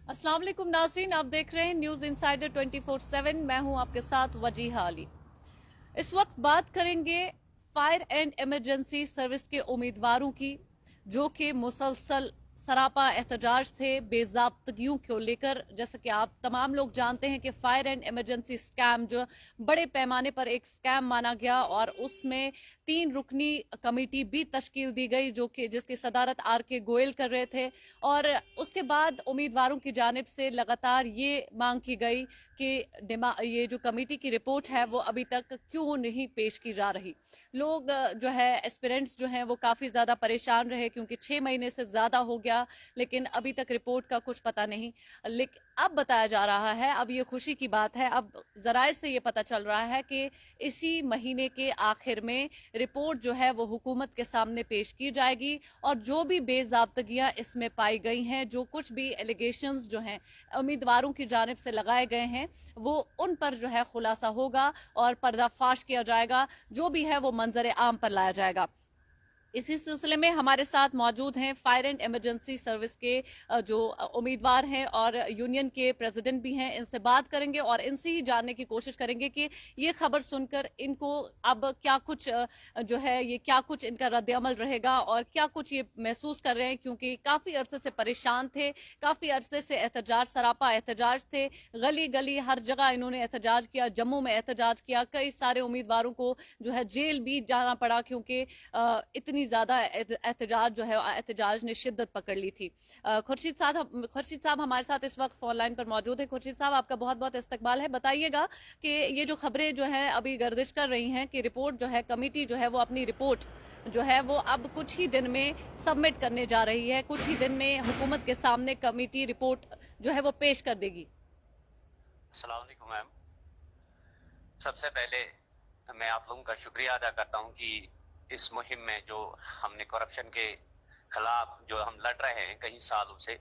अस्सलाम वालेकुम नाज़रीन, आप देख रहे हैं न्यूज़ इंसाइडर 24/7। मैं हूं आपके साथ वजीहा अली। इस वक्त बात करेंगे फायर एंड इमरजेंसी सर्विस के उम्मीदवारों की, जो कि मुसलसल सरापा एहतजाज थे बेजाब्तगियों को लेकर। जैसा कि आप तमाम लोग जानते हैं कि फायर एंड इमरजेंसी स्कैम जो बड़े पैमाने पर एक स्कैम माना गया, और उसमें 3 रुकनी कमेटी भी तश्कील दी गई, जो कि जिसकी सदारत आर के गोयल कर रहे थे। और उसके बाद उम्मीदवारों की जानिब से लगातार ये मांग की गई कि ये जो कमेटी की रिपोर्ट है वो अभी तक क्यों नहीं पेश की जा रही। लोग जो है एस्पिरेंट्स जो हैं वो काफ़ी ज़्यादा परेशान रहे, क्योंकि 6 महीने से ज़्यादा हो गया लेकिन अभी तक रिपोर्ट का कुछ पता नहीं। लेकिन अब बताया जा रहा है, अब ये खुशी की बात है, अब जराए से ये पता चल रहा है कि इसी महीने के आखिर में रिपोर्ट जो है वो हुकूमत के सामने पेश की जाएगी, और जो भी बेजाब्तगियां इसमें पाई गई हैं, जो कुछ भी एलिगेशंस जो हैं उम्मीदवारों की जानिब से लगाए गए हैं, वो उन पर जो है खुलासा होगा और पर्दाफाश किया जाएगा। जो भी है वो मंजर आम पर लाया जाएगा। इसी सिलसिले में हमारे साथ मौजूद हैं फायर एंड इमरजेंसी सर्विस के जो उम्मीदवार हैं और यूनियन के प्रेसिडेंट भी हैं। इनसे बात करेंगे और इनसे ही जानने की कोशिश करेंगे कि ये खबर सुनकर इनको अब क्या कुछ जो है ये क्या कुछ इनका रद्द अमल रहेगा और क्या कुछ ये महसूस कर रहे हैं, क्योंकि काफ़ी अरसे से परेशान थे, काफ़ी अरसे से एहतजाज सरापा एहतजाज थे। गली गली हर जगह इन्होंने एहतजाज किया, जम्मू में एहतजाज किया, कई सारे उम्मीदवारों को जो है जेल भी जाना पड़ा, क्योंकि इतनी ज्यादा एहतजाज जो है एहतजाज ने शिद्दत पकड़ ली थी। खुर्शीद साहब हमारे साथ इस वक्त फोन लाइन पर मौजूद है। खुर्शीद साहब, आपका बहुत बहुत इस्तकबाल है। बताइएगा कि ये जो खबरें जो है अभी गर्दिश कर रही हैं कि रिपोर्ट जो है कमेटी जो है वो अपनी रिपोर्ट जो है वो अब कुछ ही दिन में सबमिट करने जा रही है, कुछ ही दिन में हुकूमत के सामने कमेटी रिपोर्ट जो है वो पेश कर देगी। अस्सलाम वालेकुम मैम। सबसे पहले मैं आप लोगों का शुक्रिया अदा करता हूं कि इस मुहिम में जो हमने करप्शन के खिलाफ जो हम लड़ रहे हैं कई सालों से,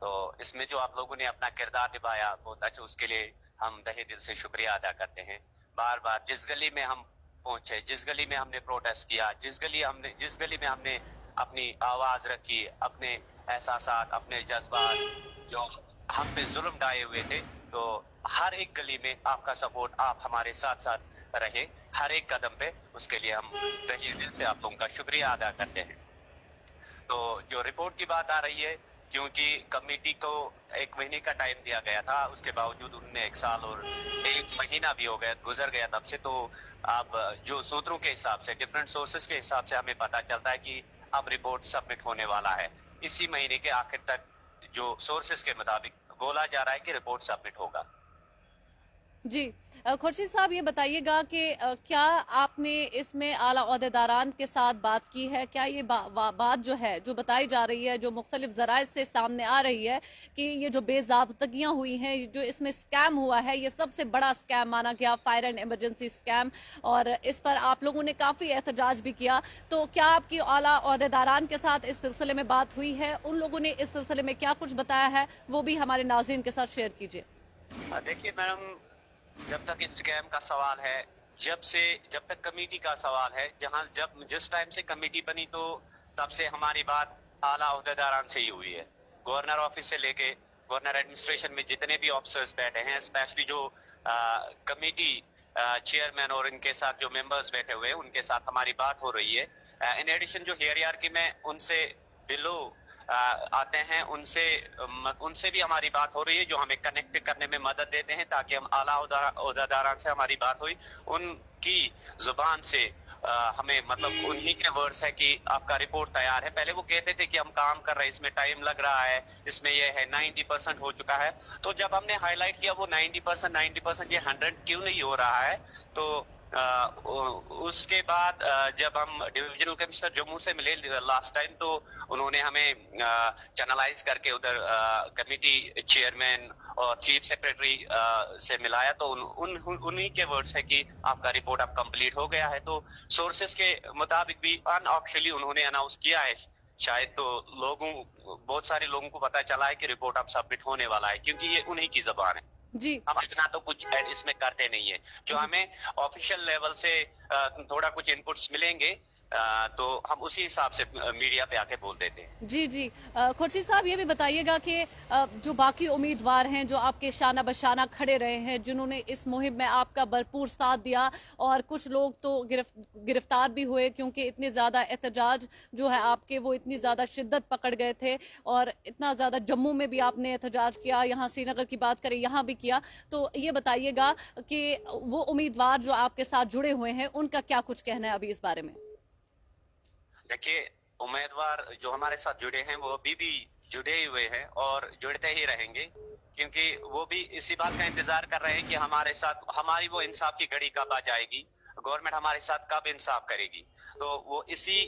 तो इसमें जो आप लोगों ने अपना किरदार निभाया बहुत अच्छा, उसके लिए हम तहे दिल से शुक्रिया अदा करते हैं। बार बार जिस गली में हम पहुंचे, जिस गली में हमने प्रोटेस्ट किया, जिस गली में हमने अपनी आवाज रखी, अपने एहसासात, अपने जज्बात जो हम पे जुल्म ढाए हुए थे, तो हर एक गली में आपका सपोर्ट, आप हमारे साथ साथ रहे हर एक कदम पे, उसके लिए हम तहे दिल से आप लोगों का शुक्रिया अदा करते हैं। तो जो रिपोर्ट की बात आ रही है, क्योंकि कमेटी को 1 महीने का टाइम दिया गया था, उसके बावजूद उन्होंने 1 साल और 1 महीना भी हो गया गुजर गया तब से। तो अब जो सूत्रों के हिसाब से, डिफरेंट सोर्सेज के हिसाब से हमें पता चलता है कि अब रिपोर्ट सबमिट होने वाला है इसी महीने के आखिर तक। जो सोर्सेज के मुताबिक बोला जा रहा है कि रिपोर्ट सबमिट होगा। जी, खुर्शीद साहब ये बताइएगा कि क्या आपने इसमें आला ओहदेदारान के साथ बात की है? क्या ये बात जो है जो बताई जा रही है, जो मुख्तलिफ जराए से सामने आ रही है कि ये जो बेजाब्तगियां हुई हैं, जो इसमें स्कैम हुआ है, ये सबसे बड़ा स्कैम माना गया, फायर एंड इमरजेंसी स्कैम, और इस पर आप लोगों ने काफ़ी एहतजाज भी किया, तो क्या आपकी आला ओहदेदारान के साथ इस सिलसिले में बात हुई है? उन लोगों ने इस सिलसिले में क्या कुछ बताया है, वो भी हमारे नाज़रीन के साथ शेयर कीजिए। देखिए मैडम, जब तक स्कैम का सवाल है, जब तक कमेटी का सवाल है, जिस टाइम से कमेटी बनी, तो तब से हमारी बात आला ओहदेदारान से ही हुई है। गवर्नर ऑफिस से लेके गवर्नर एडमिनिस्ट्रेशन में जितने भी ऑफिसर्स बैठे हैं, स्पेशली जो कमेटी चेयरमैन और इनके साथ जो मेंबर्स बैठे हुए हैं, उनके साथ हमारी बात हो रही है। इन एडिशन जो हायरार्की में उनसे बिलो आते हैं, उनसे भी हमारी बात हो रही है, जो हमें कनेक्ट करने में मदद देते हैं ताकि हम आला ओहदेदारान से हमारी बात हुई, उनकी जुबान से हमें मतलब उन्हीं के वर्ड्स है कि आपका रिपोर्ट तैयार है। पहले वो कहते थे कि हम काम कर रहे हैं, इसमें टाइम लग रहा है, इसमें ये है 90% हो चुका है। तो जब हमने हाईलाइट किया वो 90% ये 100 क्यों नहीं हो रहा है, तो उसके बाद जब हम डिविजनल कमिश्नर जम्मू से मिले लास्ट टाइम, तो उन्होंने हमें चैनलाइज करके उधर कमेटी चेयरमैन और चीफ सेक्रेटरी से मिलाया, तो उन्हीं के वर्ड्स है कि आपका रिपोर्ट अब कंप्लीट हो गया है। तो सोर्सेज के मुताबिक भी अनऑफिशियली उन्होंने अनाउंस किया है शायद, तो बहुत सारे लोगों को पता चला है कि रिपोर्ट अब सबमिट होने वाला है, क्योंकि ये उन्हीं की जबान है। जी, हम इतना तो कुछ इसमें करते नहीं है। जो हमें ऑफिशियल लेवल से थोड़ा कुछ इनपुट्स मिलेंगे तो हम उसी हिसाब से मीडिया पे आके बोल देते हैं। जी जी। खुर्शीद साहब, ये भी बताइएगा कि जो बाकी उम्मीदवार हैं जो आपके शाना बशाना खड़े रहे हैं, जिन्होंने इस मुहिम में आपका भरपूर साथ दिया, और कुछ लोग तो गिरफ्तार भी हुए क्योंकि इतने ज्यादा एहतजाज जो है आपके, वो इतनी ज्यादा शिद्दत पकड़ गए थे, और इतना ज्यादा जम्मू में भी आपने एहतजाज किया, यहाँ श्रीनगर की बात करें यहाँ भी किया। तो ये बताइएगा कि वो उम्मीदवार जो आपके साथ जुड़े हुए हैं, उनका क्या कुछ कहना है अभी इस बारे में? देखिए, उम्मीदवार जो हमारे साथ जुड़े हैं वो अभी भी जुड़े हुए हैं और जुड़ते ही रहेंगे, क्योंकि वो भी इसी बात का इंतजार कर रहे हैं कि हमारे साथ हमारी वो इंसाफ की घड़ी कब आ जाएगी, गवर्नमेंट हमारे साथ कब इंसाफ करेगी। तो वो इसी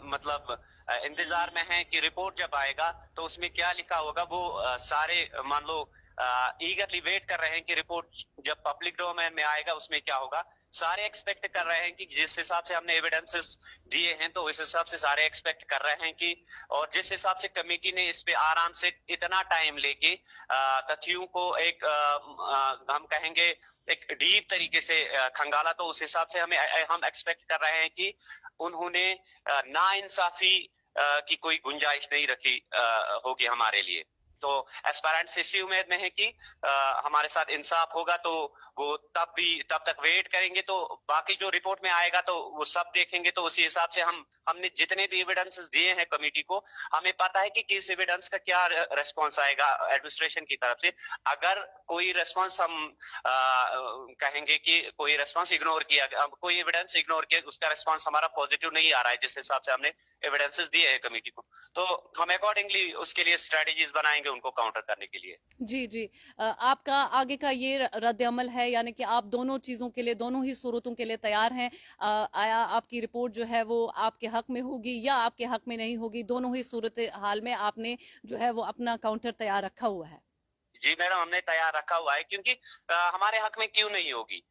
मतलब इंतजार में है कि रिपोर्ट जब आएगा तो उसमें क्या लिखा होगा। वो सारे मान लो ईगरली वेट कर रहे हैं कि रिपोर्ट जब पब्लिक डोमेन में आएगा उसमें क्या होगा। सारे एक्सपेक्ट कर रहे हैं कि जिस हिसाब से हमने एविडेंसेस दिए हैं तो इस हिसाब से सारे एक्सपेक्ट कर रहे हैं कि, और जिस हिसाब से कमेटी ने इस पे आराम से इतना टाइम लेके तथ्यों को एक हम कहेंगे एक डीप तरीके से खंगाला, तो उस हिसाब से हम एक्सपेक्ट कर रहे हैं कि उन्होंने नाइंसाफी की कोई गुंजाइश नहीं रखी होगी हमारे लिए। तो एस्पायरेंट्स इसी उम्मीद में है कि हमारे साथ इंसाफ होगा, तो वो तब तक वेट करेंगे। तो बाकी जो रिपोर्ट में आएगा तो वो सब देखेंगे, तो उसी हिसाब से हमने जितने भी एविडेंसेस दिए हैं कमेटी को, हमें पता है कि किस एविडेंस का क्या रेस्पॉन्स आएगा एडमिनिस्ट्रेशन की तरफ से। अगर कोई रेस्पॉन्स हम कहेंगे कि कोई रेस्पॉन्स इग्नोर किया, कोई एविडेंस इग्नोर किया, उसका रेस्पॉन्स हमारा पॉजिटिव नहीं आ रहा है जिस हिसाब से हमने एविडेंसेस दिए हैं कमेटी को, तो हम अकॉर्डिंगली उसके लिए स्ट्रेटेजीज बनाएंगे उनको काउंटर करने के लिए। जी जी। आपका आगे का ये रद्द अमल है, यानी कि आप दोनों चीजों के लिए, दोनों ही सूरतों के लिए तैयार हैं? आया आपकी रिपोर्ट जो है वो आपके हक में होगी या आपके हक में नहीं होगी, दोनों ही सूरत हाल में आपने जो है वो अपना काउंटर तैयार रखा हुआ है? जी मैडम, हमने तैयार रखा हुआ है, क्योंकि हमारे हक में क्यों नहीं होगी।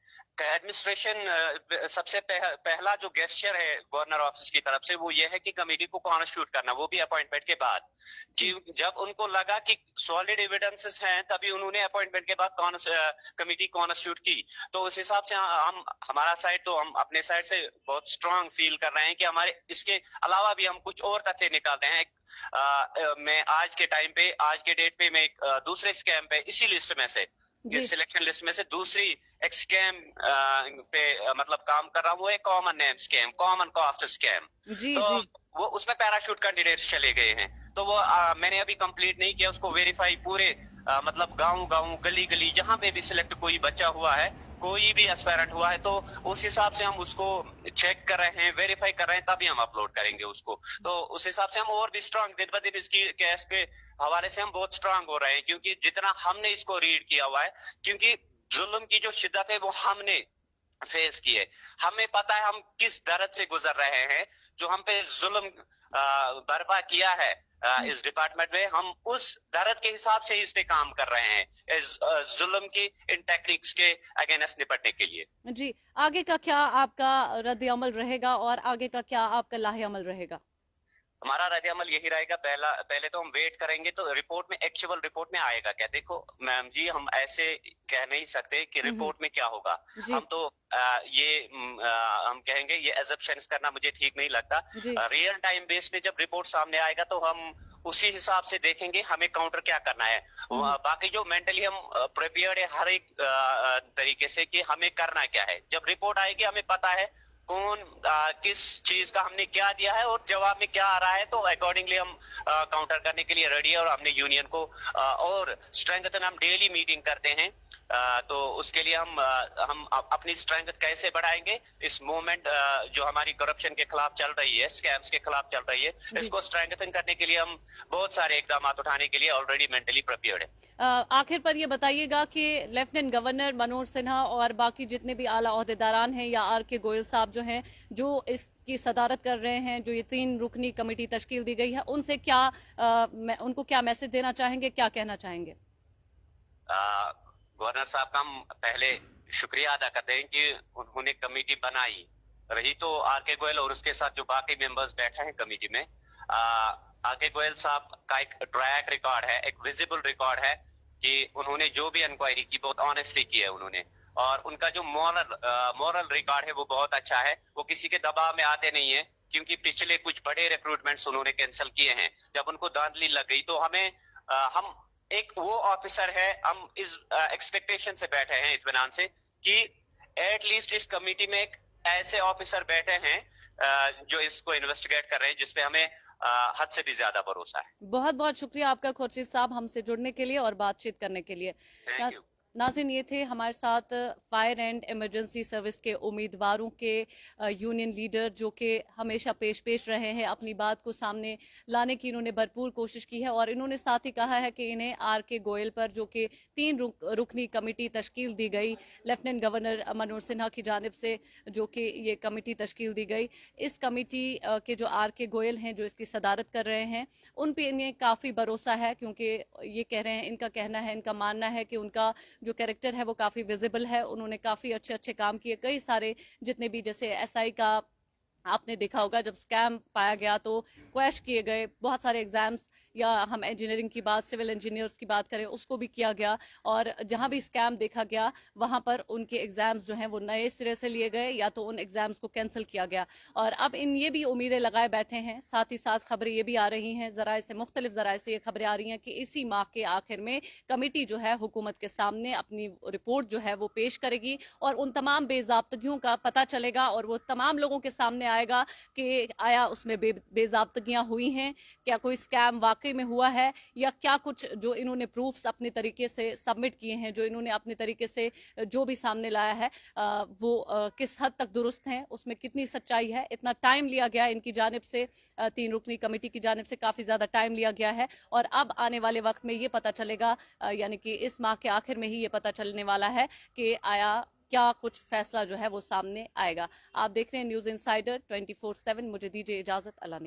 एडमिनिस्ट्रेशन सबसे पहला जो गेस्चर है गवर्नर ऑफिस की तरफ से वो ये है कि कमेटी को कॉन्स्टिट्यूट करना, वो भी अपॉइंटमेंट के बाद। कि जब उनको लगा कि सॉलिड एविडेंसेस हैं तभी उन्होंने अपॉइंटमेंट के बाद कमेटी कॉन्स्टिट्यूट की। तो उस हिसाब से हम हमारा साइड, तो हम अपने साइड से बहुत स्ट्रांग फील कर रहे हैं कि हमारे इसके अलावा भी हम कुछ और तथ्य निकालते हैं। मैं आज के टाइम पे, आज के डेट पे मैं एक दूसरे स्कैम पे इसी लिस्ट में से, इस सिलेक्शन लिस्ट में से दूसरी एक स्कैम पे मतलब काम कर रहा हूँ। वो एक common name scam, common cost scam. तो वो उसमें पैराशूट कैंडिडेट्स चले गए हैं, तो वो मैंने अभी कंप्लीट नहीं किया उसको वेरीफाई पूरे मतलब गांव गली गली जहां पे भी सिलेक्ट कोई बच्चा हुआ है, कोई भी एस्पायरेंट हुआ है, तो उस हिसाब से हम उसको चेक कर रहे हैं, वेरीफाई कर रहे हैं, तभी हम अपलोड करेंगे उसको। तो उस हिसाब से हम और भी स्ट्रांग दिन ब दिन इसकी केस के हवाले से हम बहुत स्ट्रांग हो रहे हैं, क्योंकि जितना हमने इसको रीड किया हुआ है, क्योंकि जुल्म की जो शिद्दत है वो हमने फेस की है, हमें पता है हम किस दर्द से गुजर रहे हैं। जो हम पे जुल्म बर्पा किया है इस डिपार्टमेंट में, हम उस दर्द के हिसाब से इस पे काम कर रहे हैं इस जुल्म की इन टेक्निक्स के अगेंस्ट निपटने के लिए। जी, आगे का क्या आपका रद्द अमल रहेगा और आगे का क्या आपका लाहे अमल रहेगा? हमारा रद्द अमल यही रहेगा, पहले तो हम वेट करेंगे तो रिपोर्ट में, एक्चुअल रिपोर्ट में आएगा क्या। देखो मैम जी, हम ऐसे कह नहीं सकते कि रिपोर्ट में क्या होगा। हम तो हम कहेंगे ये एजम्पशंस करना मुझे ठीक नहीं लगता। रियल टाइम बेस पे जब रिपोर्ट सामने आएगा तो हम उसी हिसाब से देखेंगे हमें काउंटर क्या करना है। बाकी जो मेंटली हम प्रिपेयर्ड है हर एक तरीके से कि हमें करना क्या है। जब रिपोर्ट आएगी हमें पता है कौन किस चीज का हमने क्या दिया है और जवाब में क्या आ रहा है, तो अकॉर्डिंगली हम काउंटर करने के लिए रेडी है। और हमने यूनियन को और स्ट्रेंथन, हम डेली मीटिंग करते हैं, तो उसके लिए हम अपनी स्ट्रेंथ कैसे बढ़ाएंगे इस मूवमेंट जो हमारी करप्शन के खिलाफ चल रही है, स्कैम्स के खिलाफ चल रही है, इसको स्ट्रेंथन करने के लिए हम बहुत सारे इकदाम उठाने के लिए ऑलरेडी मेंटली प्रिपेयर्ड है। आखिर पर ये बताइएगा कि लेफ्टिनेंट गवर्नर मनोज सिन्हा और बाकी जितने भी आला ओहदेदारान हैं या आर के गोयल साहब जो हैं, जो इसकी सदारत कर रहे हैं, जो ये 3 रुकनी कमेटी तश्कील दी गई है, उनसे क्या उनको क्या मैसेज देना चाहेंगे, क्या कहना चाहेंगे? गवर्नर साहब का हम पहले शुक्रिया अदा करते हैं कि उन्होंने कमेटी बनाई। रही तो आर के गोयल और उसके साथ जो बाकी मेंबर्स बैठे हैं कमेटी में, आर के गोयल साहब का एक ट्रैक रिकॉर्ड है, एक विजिबल रिकॉर्ड है कि उन्होंने जो भी इंक्वायरी की बहुत ऑनेस्टली की है उन्होंने। اور ان کا جو مورل ریکارڈ ہے وہ بہت اچھا ہے. وہ کسی کے دباؤ میں آتے نہیں ہیں, کیونکہ پچھلے کچھ بڑے ریکروٹمنٹس انہوں نے کینسل کیے ہیں. جب ان کو دھاندلی لگ گئی تو ہم ایک وہ آفیسر ہے, ہم اس ایکسپیکٹیشن سے بیٹھے ہیں, اطمینان سے, کہ ایٹ لیسٹ اس کمیٹی میں ایک ایسے آفیسر بیٹھے ہیں جو اس کو انویسٹیگیٹ کر رہے ہیں, جس پہ ہمیں حد سے بھی زیادہ بھروسہ ہے. بہت بہت شکریہ آپ کا خورشید صاحب ہم سے جڑنے کے لیے اور بات چیت کرنے کے لیے. Thank you. ناظرین, یہ تھے ہمارے ساتھ فائر اینڈ ایمرجنسی سروس کے امیدواروں کے یونین لیڈر, جو کہ ہمیشہ پیش رہے ہیں, اپنی بات کو سامنے لانے کی انہوں نے بھرپور کوشش کی ہے. اور انہوں نے ساتھ ہی کہا ہے کہ انہیں آر کے گوئل پر, جو کہ 3 رکنی کمیٹی تشکیل دی گئی لیفٹیننٹ گورنر منوج سنہا کی جانب سے, جو کہ یہ کمیٹی تشکیل دی گئی, اس کمیٹی کے جو آر کے گوئل ہیں جو اس کی صدارت کر رہے ہیں, ان پہ انہیں کافی بھروسہ ہے, کیونکہ یہ کہہ رہے ہیں, ان کا کہنا ہے, ان کا ماننا ہے کہ ان کا جو کیریکٹر ہے وہ کافی ویزیبل ہے. انہوں نے کافی اچھے کام کیے. کئی سارے جتنے بھی, جیسے ایس آئی کا آپ نے دیکھا ہوگا, جب سکیم پایا گیا تو کویش کیے گئے بہت سارے ایگزامز, یا ہم انجینئرنگ کی بات, سول انجینئرز کی بات کریں, اس کو بھی کیا گیا. اور جہاں بھی سکیم دیکھا گیا وہاں پر ان کے ایگزامز جو ہیں وہ نئے سرے سے لیے گئے, یا تو ان ایگزامز کو کینسل کیا گیا. اور اب یہ بھی امیدیں لگائے بیٹھے ہیں. ساتھ ہی ساتھ خبریں یہ بھی آ رہی ہیں, مختلف ذرائع سے یہ خبریں آ رہی ہیں کہ اسی ماہ کے آخر میں کمیٹی جو ہے حکومت کے سامنے اپنی رپورٹ جو ہے وہ پیش کرے گی, اور ان تمام بے ضابطگیوں کا پتہ چلے گا, اور وہ تمام لوگوں کے سامنے آئے گا کہ آیا اس میں بے ضابطگیاں ہوئی ہیں, کیا کوئی سکیم واقعی میں ہوا ہے, یا کیا کچھ جو انہوں نے پروفز اپنے طریقے سے سبمٹ کیے ہیں, جو انہوں نے اپنے طریقے سے جو بھی سامنے لایا ہے وہ کس حد تک درست ہیں, اس میں کتنی سچائی ہے. اتنا ٹائم لیا گیا ان کی جانب سے, 3 رکنی کمیٹی کی جانب سے کافی زیادہ ٹائم لیا گیا ہے, اور اب آنے والے وقت میں یہ پتہ چلے گا, یعنی کہ اس ماہ کے آخر میں ہی یہ پتہ چلنے والا ہے کہ آیا کیا کچھ فیصلہ جو ہے وہ سامنے آئے گا. آپ دیکھ رہے ہیں نیوز انسائیڈر 24/7. مجھے دیجیے اجازت. اللہ نے